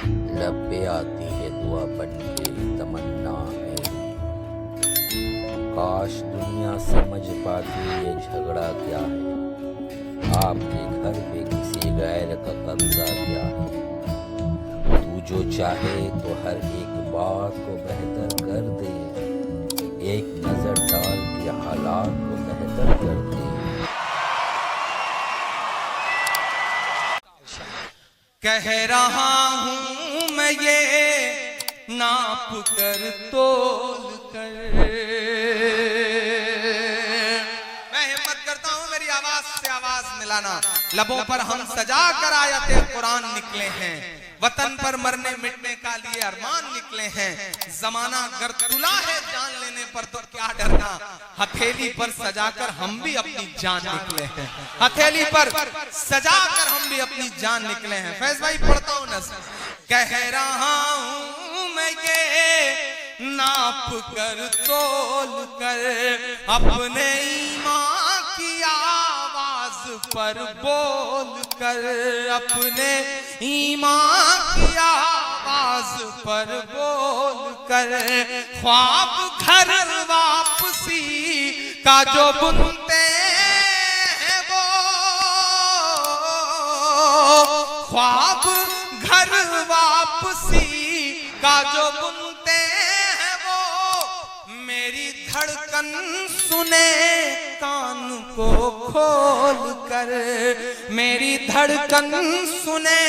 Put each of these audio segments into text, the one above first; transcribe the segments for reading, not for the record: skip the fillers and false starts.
लब पे आती है दुआ बन के तमन्ना मेरी। काश दुनिया समझ पाती ये झगड़ा क्या है, आपके घर पे किसी गैर का कब्जा क्या है। तू जो चाहे तो हर एक बात को बेहतर कर दे, एक नजर डाल के हालात को बेहतर कर दे। कह रहा हूँ मैं ये नाप कर तोल कर। मैं हिम्मत करता हूँ मेरी आवाज से आवाज मिलाना। लबों पर हम सजा कर आयते कुरान निकले हैं, वतन पर मरने मिटने का लिए अरमान निकले हैं। जमाना अगर तुला है जान लेने पर तो क्या डरना, हथेली पर सजाकर हम भी अपनी जान निकले हैं। हथेली पर सजाकर हम भी अपनी जान निकले हैं। फैज भाई पढ़ता हूँ नज़्म। कह रहा हूँ मैं ये नाप कर तोल कर, अपने ईमान की आवाज पर बोल कर, अपने ईमान की आवाज पर बोल कर। ख्वाब घर वापसी का जो बुनते हैं वो, ख्वाब घर वापसी का जो बुनते हैं वो, मेरी धड़कन सुने कान को खोल कर, मेरी धड़कन सुने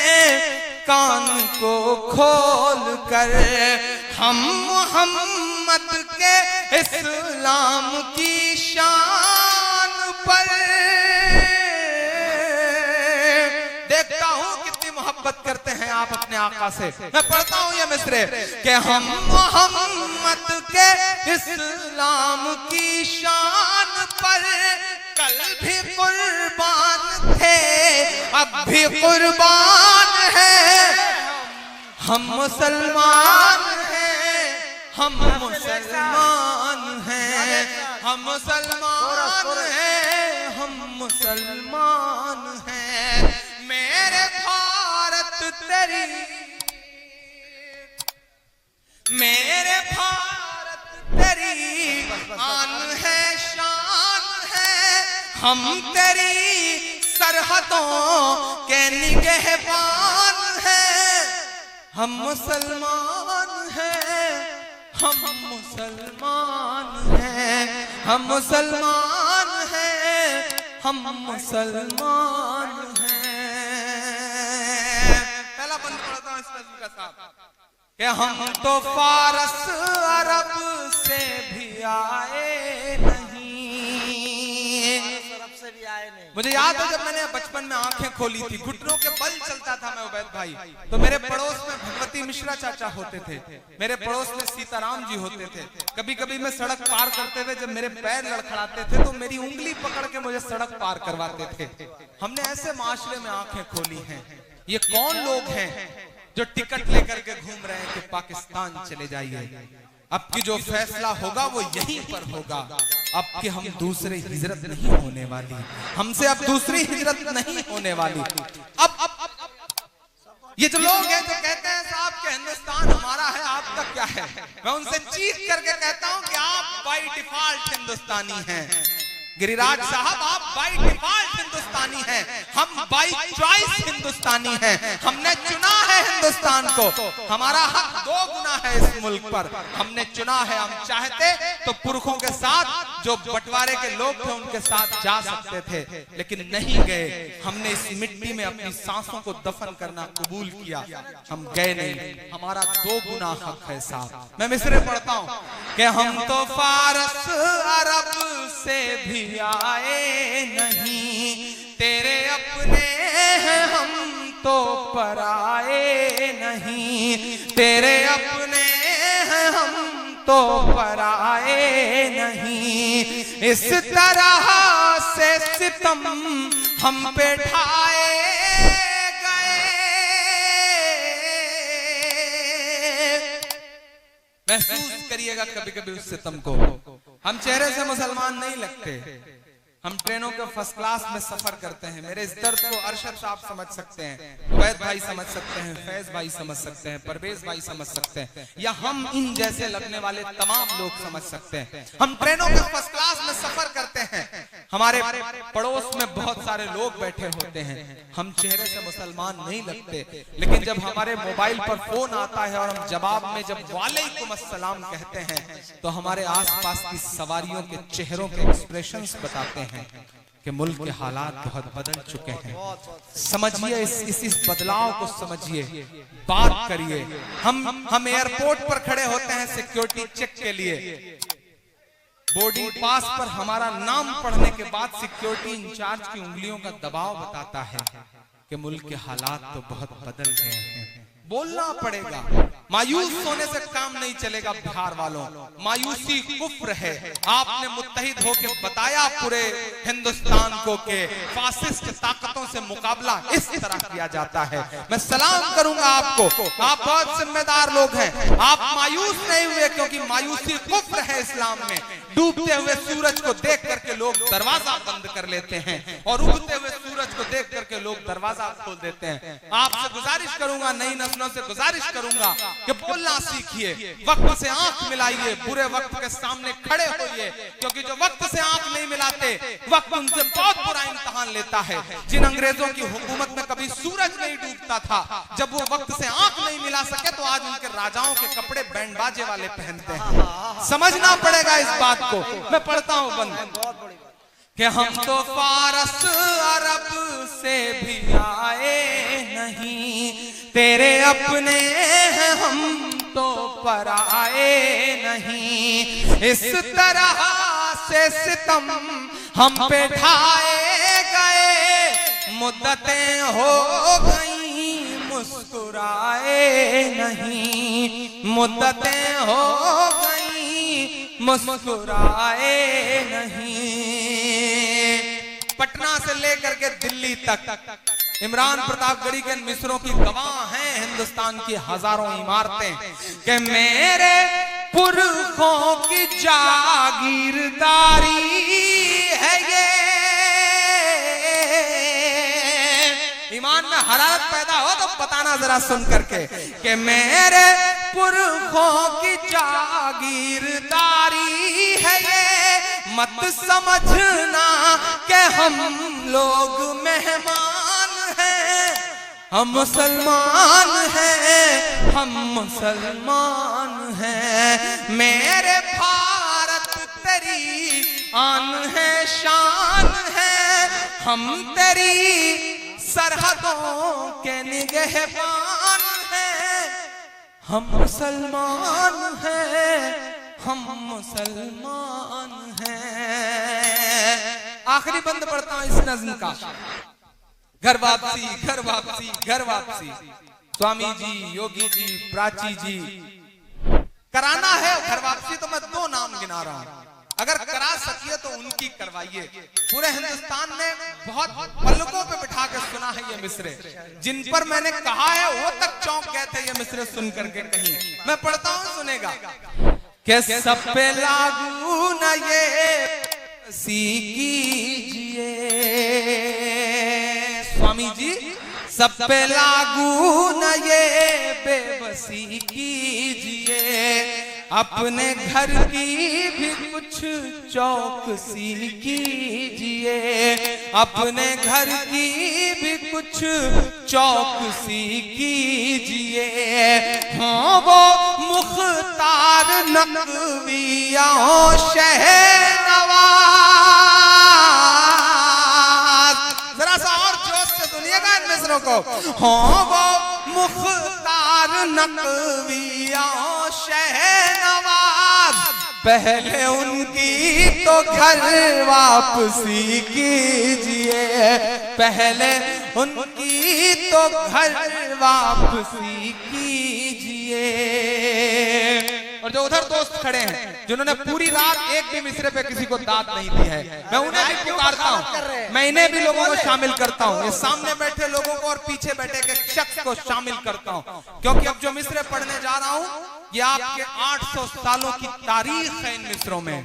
कान को खोल कर। हम मोहम्मद के इस्लाम की शान पर, देखता हूँ कितनी मोहब्बत करते हैं आप अपने आका से। मैं पढ़ता हूँ ये मिसरे कि हम मोहम्मद के इस्लाम की शान पर कल भी कुर्बान थे, अब भी कुर्बान है। हम मुसलमान हैं, हम मुसलमान हैं, हम मुसलमान हैं, हम मुसलमान हैं। मेरे भारत तेरी, मेरे भारत तेरी आन है, शान है। हम तेरी सरहदों के निगहबान हैं। हम मुसलमान हैं, हम मुसलमान हैं, हम मुसलमान हैं, हम मुसलमान हैं। पहला बंद पढ़ता हूँ इस नज़्म का साथ कि हम तो फारस अरब से भी आए नहीं। मुझे याद है जब मैंने बचपन में आंखें खोली थी, घुटनों के बल चलता था मैं उबैद भाई, तो मेरे पड़ोस में भगवती मिश्रा चाचा होते थे, मेरे पड़ोस में सीताराम जी होते थे। कभी कभी मैं सड़क पार करते हुए जब मेरे पैर लड़खड़ाते थे तो मेरी उंगली पकड़ के मुझे सड़क पार करवाते थे। हमने ऐसे माशरे में आंखें खोली हैं। ये कौन लोग हैं जो टिकट लेकर के घूम रहे हैं कि पाकिस्तान चले जाइए। अब की जो फैसला होगा वो यहीं पर होगा। अब कि हम दूसरे हिजरत नहीं होने वाली, हमसे अब दूसरी हिजरत नहीं होने वाली। अब ये जो लोग हैं जो कहते हैं साहब कि हिंदुस्तान हमारा है, आपका क्या है, मैं उनसे चीख करके कहता हूं कि आप बाय डिफॉल्ट हिंदुस्तानी हैं। गिरिराज साहब आप बाय डिफॉल्ट हिंदुस्तानी हैं, हम बाय चॉइस हिंदुस्तानी हैं। हमने चुना है हिंदुस्तान को, हमारा हक दो गुना है इस मुल्क पर। हमने चुना है, हम चाहते तो पुरखों के साथ जो बंटवारे के लोग थे उनके साथ जा सकते थे, लेकिन नहीं गए। हमने इस मिट्टी में अपनी सांसों को दफन करना कबूल किया, हम गए नहीं। हमारा दो गुना हक है साहब। मैं मिसरे पढ़ता हूँ कि हम तो फारस अरब से भी आए नहीं, तेरे अपने हैं हम तो पराए नहीं, तेरे अपने हैं हम तो पराए नहीं। इस तरह से सितम हम पे ढाए गए। महसूस करिएगा कभी कभी उस सितम को। हम चेहरे से मुसलमान नहीं लगते, हम ट्रेनों के फर्स्ट क्लास में सफर करते हैं। मेरे इस दर्द को अरशद साहब समझ सकते हैं, उबैद भाई समझ सकते हैं, फैज भाई समझ सकते हैं, परवेज भाई समझ सकते हैं, या हम इन जैसे लगने वाले तमाम लोग समझ सकते हैं। हम ट्रेनों के फर्स्ट क्लास में सफर करते हैं, हमारे पड़ोस में बहुत सारे लोग बैठे होते हैं, हम चेहरे से मुसलमान नहीं लगते, लेकिन जब हमारे मोबाइल पर फोन आता है और हम जवाब में जब वालेकुम अस्सलाम कहते हैं तो हमारे आसपास की सवारियों के चेहरों के एक्सप्रेशंस बताते हैं कि मुल्क के हालात बहुत बदल चुके हैं। समझिए इस बदलाव को समझिए, बात करिए। हम एयरपोर्ट पर खड़े होते हैं सिक्योरिटी चेक के लिए, बोर्डिंग पास पर हमारा नाम पढ़ने के बाद सिक्योरिटी इंचार्ज की उंगलियों का दबाव बताता है कि मुल्क के हालात तो बहुत बदल गए हैं। बोलना पड़ेगा, मायूस होने से काम नहीं चलेगा। बिहार वालों, मायूसी कुफ्र है। आपने मुत्तहिद होकर बताया पूरे हिंदुस्तान को कि फासिस्ट ताकतों से मुकाबला इस तरह किया जाता है। मैं सलाम करूंगा आपको, आप बहुत जिम्मेदार लोग हैं। आप मायूस नहीं हुए, क्योंकि मायूसी कुफ्र है इस्लाम में। डूबते हुए सूरज को देख करके लोग दरवाजा बंद कर लेते हैं और उगते हुए सूरज को देख करके लोग दरवाजा खोल देते हैं। आपसे गुजारिश करूंगा, नई नस्लों से गुजारिश करूंगा कि बोलना सीखिए, वक्त से आंख मिलाइए, बुरे वक्त के सामने खड़े होइए, क्योंकि जो वक्त से आंख नहीं मिलाते वक्त उनसे बहुत बुरा इम्तिहान लेता है। जिन अंग्रेजों की हुकूमत में कभी सूरज नहीं डूबता था, जब वो वक्त से आंख नहीं मिला सके तो आज उनके राजाओं के कपड़े बैंड बाजे वाले पहनते हैं। समझना पड़ेगा इस बात को। मैं पढ़ता हूं बंद कि हम तो फारस अरब से भी आए नहीं, तेरे अपने हैं हम तो पराए नहीं। इस तरह से सितम हम पे ढाए गए, मुद्दतें हो गई मुस्कुराए नहीं, मुद्दतें हो गई मुस्कुराए नहीं। पटना से लेकर के दिल्ली तक इमरान प्रतापगढ़ी के मिस्रों की गवाह हैं हिंदुस्तान की हजारों इमारतें कि मेरे पुरखों की जागीरदारी है ये। ईमान में हरारत पैदा हो तो बताना जरा सुन करके कि मेरे पुरखों की जागीरदारी है ये, मत समझना कि हम लोग मेहमान हैं, हम मुसलमान हैं, हम मुसलमान हैं। मेरे भारत तेरी आन है शान है, हम तेरी सरहदों के निगहबान हैं, हम मुसलमान हैं, हम मुसलमान हैं। आखिरी बंद पढ़ता हूं इस नज्म का। घर वापसी, घर वापसी, घर वापसी। स्वामी जी, योगी जी, प्राची जी, कराना है घर वापसी तो मैं दो नाम गिना रहा हूं। अगर करा सकिए तो उनकी करवाइए। पूरे हिंदुस्तान में बहुत पलकों पे बिठा के सुना है ये मिसरे, जिन पर मैंने कहा है वो तक चौंक गए थे ये मिसरे सुन करके। कहीं मैं पढ़ता हूं, सुनेगा कि सब पे लागू न ये कीजिए। स्वामी जी, सब पे लागू न ये बेबसी कीजिए, अपने घर की भी कुछ चौकसी कीजिए, अपने घर की भी कुछ चौकसी कीजिए। हाँ वो मुख्तार नकविया शहनवाज, जरा सा और जोश से सुनिएगा इन मिसरों को। हाँ वो मुख्तार नकविया शहनवाज, पहले उनकी तो घर वापसी कीजिए, पहले उनकी तो घर वापसी कीजिए। और जो उधर दोस्त खड़े हैं जिन्होंने पूरी रात एक भी मिसरे पे किसी को दाद नहीं दी है, मैं उन्हें भी पुकारता हूँ, मैं इन्हें भी लोगों को शामिल करता हूँ, ये सामने बैठे लोगों को और पीछे बैठे के शख्स को शामिल करता हूँ, क्योंकि अब जो मिसरे पढ़ने जा रहा हूँ ये आपके 800 सालों की तारीख है इन मिसरों में।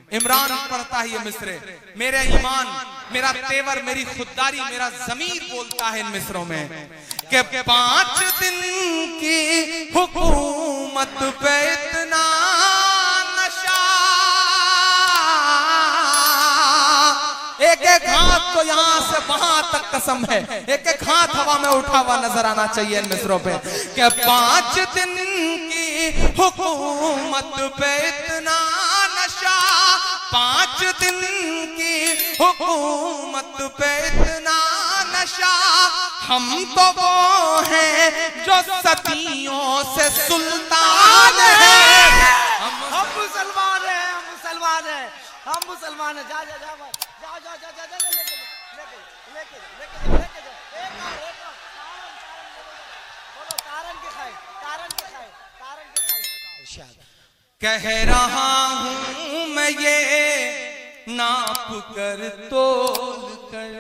इमरान पढ़ता है ये मिसरे, मेरा ईमान, मेरा तेवर, मेरी खुददारी, मेरा ज़मीर बोलता है इन मिसरों में कि 5 दिन की हुकूमत पे इतना नशा, एक एक हाथ तो यहां से वहां तक कसम है, एक एक हाथ हवा में उठा हुआ नजर आना चाहिए इन मिसरों पे कि 5 दिन की हुकूमत पे इतना नशा, 5 दिन की हुकूमत पे इतना नशा, हम तो वो हैं जो सदियों से सुल्तान हैं। हम मुसलमान हैं, हम मुसलमान हैं, हम मुसलमान हैं। जा जा जा जा जा जा जा जा लेके एक और बोलो तारन के खाए, तारन के खाए, तारन के खाए। इरशाद कह रहा हूं मैं ये नाप कर तोल कर,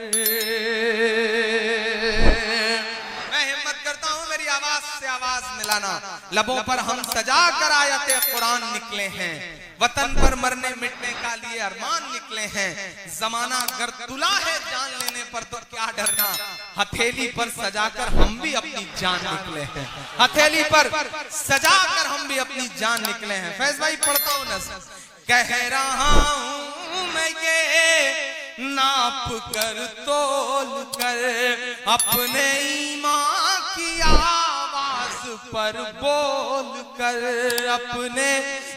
मैं हिम्मत करता हूं मेरी आवाज से आवाज मिलाना, लबों पर हम सजा कर आयते कुरान निकले हैं, वतन पर मरने मिटने का लिए अरमान निकले हैं, जमाना अगर तुला है जान लेने पर तो क्या डरना, हथेली पर सजाकर हम भी अपनी जान निकले हैं, हथेली पर सजाकर हम भी अपनी जान निकले हैं। फैज भाई पढ़ता हूं ना, कह रहा हूं मैं ये नाप कर तोल कर, अपने ईमान की आवाज पर बोल कर, अपने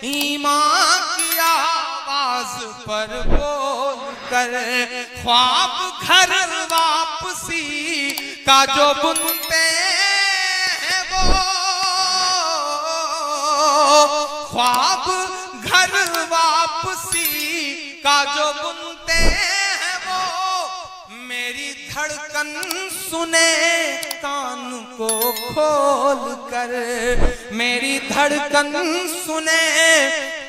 ईमान की आवाज पर बोल कर, ख्वाब घर वापसी का जो बुनते हैं वो, ख्वाब घर वापसी का जो बुनते हैं वो, मेरी धड़कन सुने कान को खोल कर, मेरी धड़कन सुने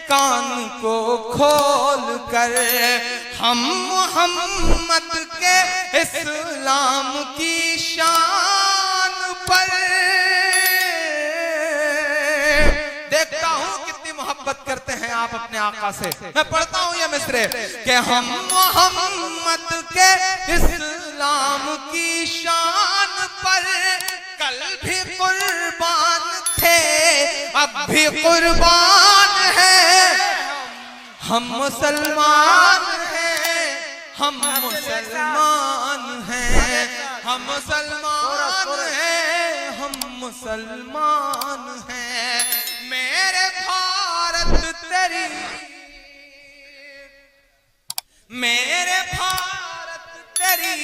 कान को खोल कर, हम मोहम्मद के इस्लाम की शान पर, देखता हूं कितनी मोहब्बत करते हैं आप अपने आका से। मैं पढ़ता हूं ये मिसरे कि हम मोहम्मद के इस्लाम की शान पर कल भी कुर्बान थे, अब भी कुर्बान है, हम मुसलमान हैं, हम मुसलमान हैं, हम मुसलमान हैं, हम मुसलमान हैं। मेरे भारत तेरी, मेरे भारत तेरी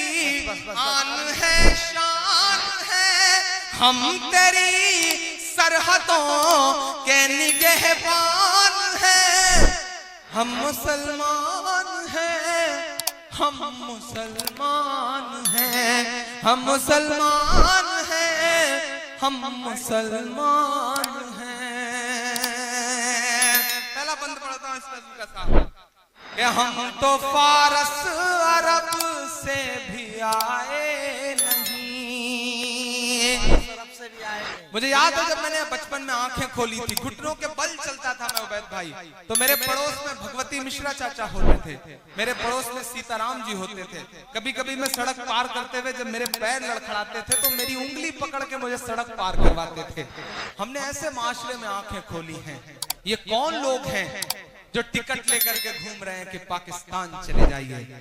आन है, शान है, हम तेरी सरहदों के निगहबान हैं, हम मुसलमान हैं, हम मुसलमान हैं, हम मुसलमान हैं, हम मुसलमान हैं। पहला बंद पढ़ता हूं इस का साथ, हम तो फारस अरब से भी आए नहीं। मुझे याद है जब मैंने बचपन में आंखें खोली थी, घुटनों के बल चलता था मैं उबैद भाई, तो मेरे पड़ोस में भगवती मिश्रा चाचा होते थे, मेरे पड़ोस में सीताराम जी होते थे। कभी कभी मैं सड़क पार करते हुए जब मेरे पैर लड़खड़ाते थे तो मेरी उंगली पकड़ के मुझे सड़क पार करवाते थे। हमने ऐसे माशरे में आंखें खोली हैं। ये कौन लोग हैं जो टिकट लेकर के घूम रहे हैं कि पाकिस्तान चले जाइए?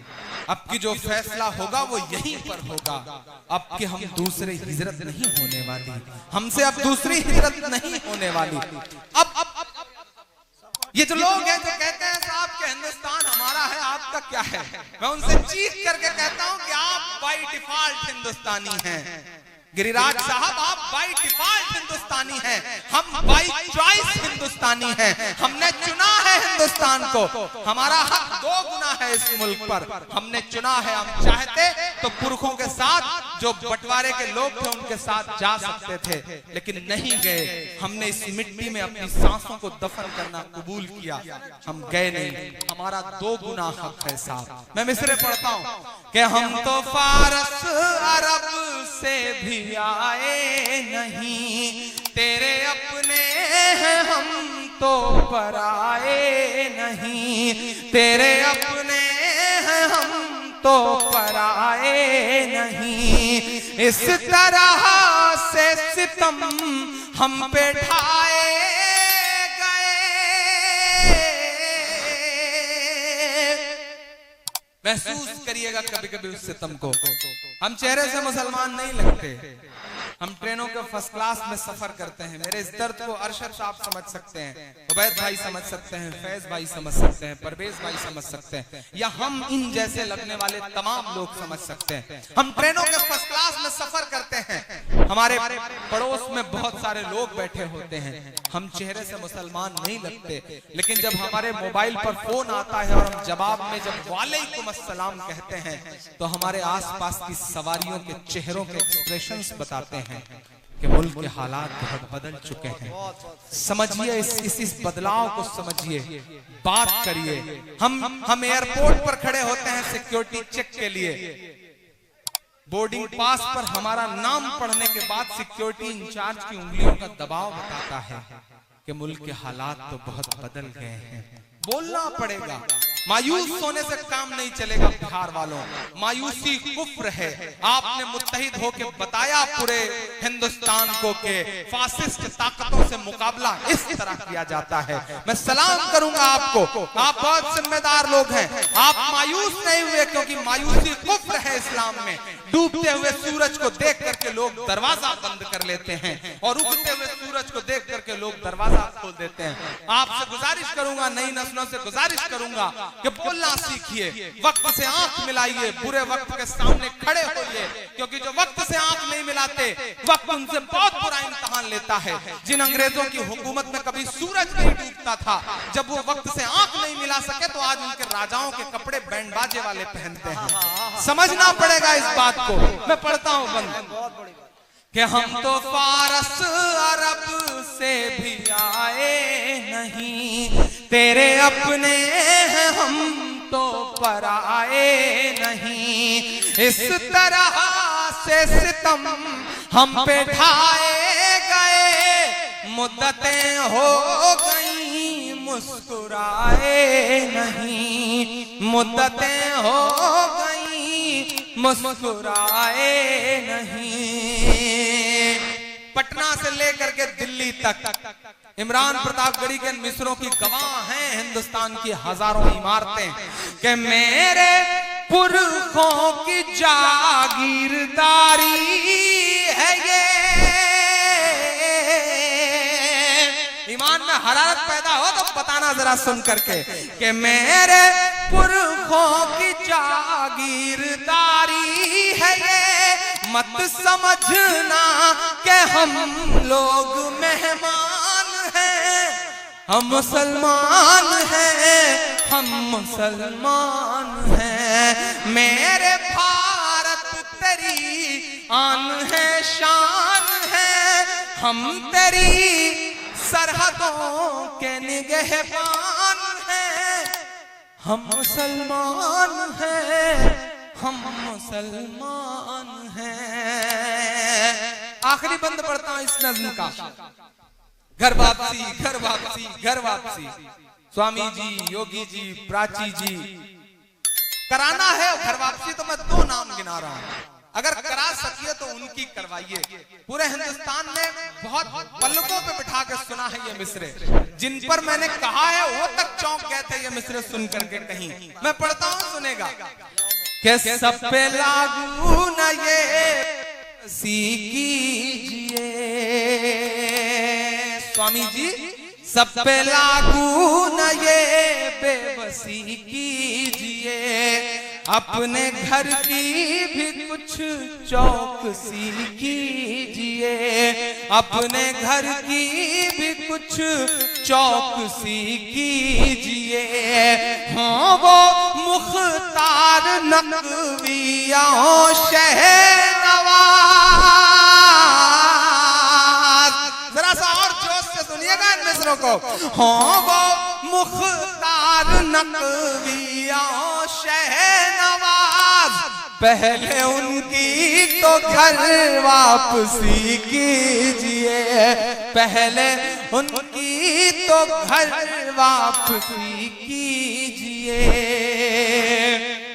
अब की जो फैसला होगा वो यहीं पर होगा। अब कि हम दूसरी हिजरत नहीं होने वाली, हमसे अब दूसरी हिजरत नहीं होने वाली। अब ये जो लोग हैं जो कहते हैं साहब कि हिंदुस्तान हमारा है, आपका क्या है, मैं उनसे चीख करके कहता हूं कि आप बाय डिफॉल्ट हिंदुस्तानी हैं। गिरिराज साहब आप बाय डिफॉल्ट हिंदुस्तानी हैं, हम बाय चॉइस हिंदुस्तानी हैं। हमने चुना है हिंदुस्तान को, हमारा हक 2 गुना है इस मुल्क पर। हमने चुना है, हम चाहते तो पुरखों के साथ जो बंटवारे के लोग थे उनके साथ जा सकते थे, लेकिन नहीं गए। हमने इस मिट्टी में अपनी सांसों को दफन करना कबूल किया, हम गए नहीं। हमारा 2 गुना हक है साहब। मैं मिसरे पढ़ता हूं कि हम तो फारस अरब से भी आए नहीं, तेरे अपने हैं हम तो पराए नहीं, तेरे अपने हैं हम तो पराए नहीं। इस तरह से सितम हम पे ढाए गए। महसूस करिएगा कभी कभी उस सितम को। हम चेहरे से मुसलमान नहीं लगते, हम ट्रेनों के फर्स्ट क्लास में सफर करते हैं। मेरे इस दर्द को अरशद साहब समझ सकते हैं, उबैद भाई समझ सकते हैं, फैज भाई समझ सकते हैं, परवेज भाई समझ सकते हैं, या हम इन जैसे लगने वाले तमाम लोग समझ सकते हैं। हम ट्रेनों के फर्स्ट क्लास में सफर करते हैं, हमारे पड़ोस में बहुत सारे लोग बैठे होते हैं, हम चेहरे से मुसलमान नहीं लगते, लेकिन जब हमारे मोबाइल पर फोन आता है और हम जवाब में जब वालेकुम अस्सलाम कहते हैं तो हमारे आसपास की सवारियों के चेहरों के एक्सप्रेशंस बताते हैं कि मुल्क के हालात बहुत बदल चुके हैं। समझिए इस बदलाव को समझिए, बात करिए। हम एयरपोर्ट पर खड़े होते हैं सिक्योरिटी चेक के लिए, बोर्डिंग पास पर हमारा नाम पढ़ने के बाद सिक्योरिटी इंचार्ज की उंगलियों का दबाव बताता है कि मुल्क के हालात तो बहुत बदल गए हैं। बोलना पड़ेगा, मायूस होने से काम नहीं चलेगा। बिहार वालों, मायूसी कुफ्र है। आपने मुत्तहिद होकर बताया पूरे हिंदुस्तान को कि फासिस्ट ताकतों से मुकाबला इस तरह किया जाता है। मैं सलाम करूंगा आपको, आप बहुत जिम्मेदार लोग हैं। आप मायूस नहीं हुए, क्योंकि मायूसी कुफ्र है इस्लाम में। डूबते हुए सूरज को देख करके लोग दरवाजा बंद कर लेते हैं और उगते हुए सूरज को देख करके लोग दरवाजा खोल देते हैं। आपसे गुजारिश करूंगा, नई नस्लों से गुजारिश करूंगा कि बोलना सीखिए, वक्त से आंख मिलाइए, बुरे वक्त के सामने खड़े होइए, क्योंकि जो वक्त से आंख नहीं मिलाते वक्त उनसे बहुत बुरा इम्तिहान लेता है। जिन अंग्रेजों की हुकूमत में कभी सूरज नहीं डूबता था, जब वो वक्त से आंख नहीं मिला सके तो आज उनके राजाओं के कपड़े बैंड बाजे वाले पहनते हैं। समझना पड़ेगा इस बात को। मैं पढ़ता हूं बंद कि हम तो फारस अरब से भी आए नहीं, तेरे अपने हैं हम तो पराए नहीं। इस तरह से सितम हम पे ढाए गए, मुद्दतें हो गई मुस्कुराए नहीं, मुद्दतें हो गई मुस्कुराए नहीं। पटना से लेकर के दिल्ली तक इमरान प्रतापगढ़ी के मिसरों की गवाह हैं हिंदुस्तान की हजारों इमारतें कि मेरे पुरखों की जागीरदारी है ये। ईमान में हरारत पैदा हो तो बताना जरा सुन करके कि मेरे पुरखों की जागीरदारी है ये। मत समझना कि हम लोग मेहमान हैं, हम मुसलमान हैं, हम मुसलमान हैं। मेरे भारत तेरी आन है, शान है, हम तेरी सरहदों के निगहबान हैं। हम मुसलमान हैं, हम मुसलमान हैं। आखिरी बंद पढ़ता हूं इस नज्म का। घर वापसी, घर वापसी, घर वापसी। स्वामी जी, योगी जी, प्राची जी, कराना है घर वापसी तो मैं 2 नाम गिना रहा हूं। अगर करा सकिए तो उनकी करवाइए। पूरे हिंदुस्तान में बहुत पलकों पे बिठा के सुना है ये मिसरे, जिन पर मैंने कहा है वो तक चौंक गए थे ये मिसरे सुन करके। कहीं मैं पढ़ता हूं, सुनेगा कि सब पे लागू न ये कीजिए। स्वामी जी, सब पे लागू न ये बेबसी कीजिए, अपने घर की भी कुछ चौकसी कीजिए, अपने घर की भी कुछ चौकसी कीजिए। हाँ वो मुख्तार नकविया शहनवाज, जरा सा और जोश से सुनिएगा इन मिसरों को। हाँ वो मुख्तार नकविया शहनवाज, पहले उनकी तो घर वापसी कीजिए, पहले उनकी तो घर वापसी कीजिए।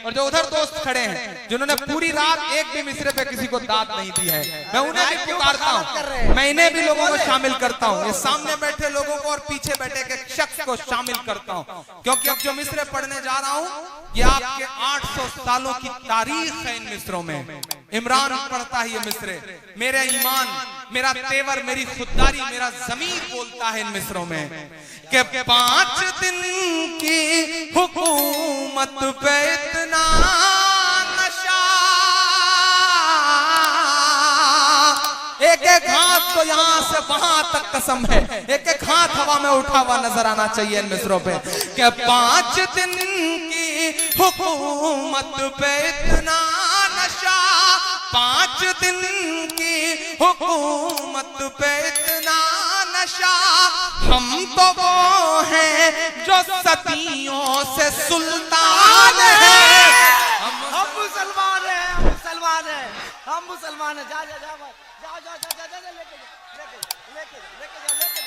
और जो उधर दोस्त खड़े हैं जिन्होंने पूरी रात एक भी मिसरे पे किसी को दाद नहीं दी है, मैं उन्हें भी पुकारता हूँ, मैं इन्हें भी लोगों को शामिल करता हूँ, ये सामने बैठे लोगों को और पीछे बैठे के शख्स को शामिल करता हूँ, क्योंकि अब जो मिसरे पढ़ने जा रहा हूँ ये आपके 800 सालों की तारीख है इन मिसरों में। इमरान पढ़ता है ये मिसरे, मेरा ईमान, मेरा तेवर, मेरी खुददारी, मेरा ज़मीर बोलता है इन मिसरों में कि 5 दिन की हुकूमत पे इतना नशा, एक एक हाथ तो यहाँ से वहां तक कसम है, एक एक हाथ हवा में उठा हुआ नजर आना चाहिए इन मिसरों पे कि 5 दिन की हुकूमत पे इतना नशा, 5 दिन की हुकूमत पे इतना नशा, हम तो वो हैं जो सदियों से सुल्तान हैं। हम मुसलमान हैं, हम मुसलमान हैं, हम मुसलमान हैं। जा जा जा जा जा जा जा जा लेके जा, लेके जा, लेके जा, लेके जा, लेके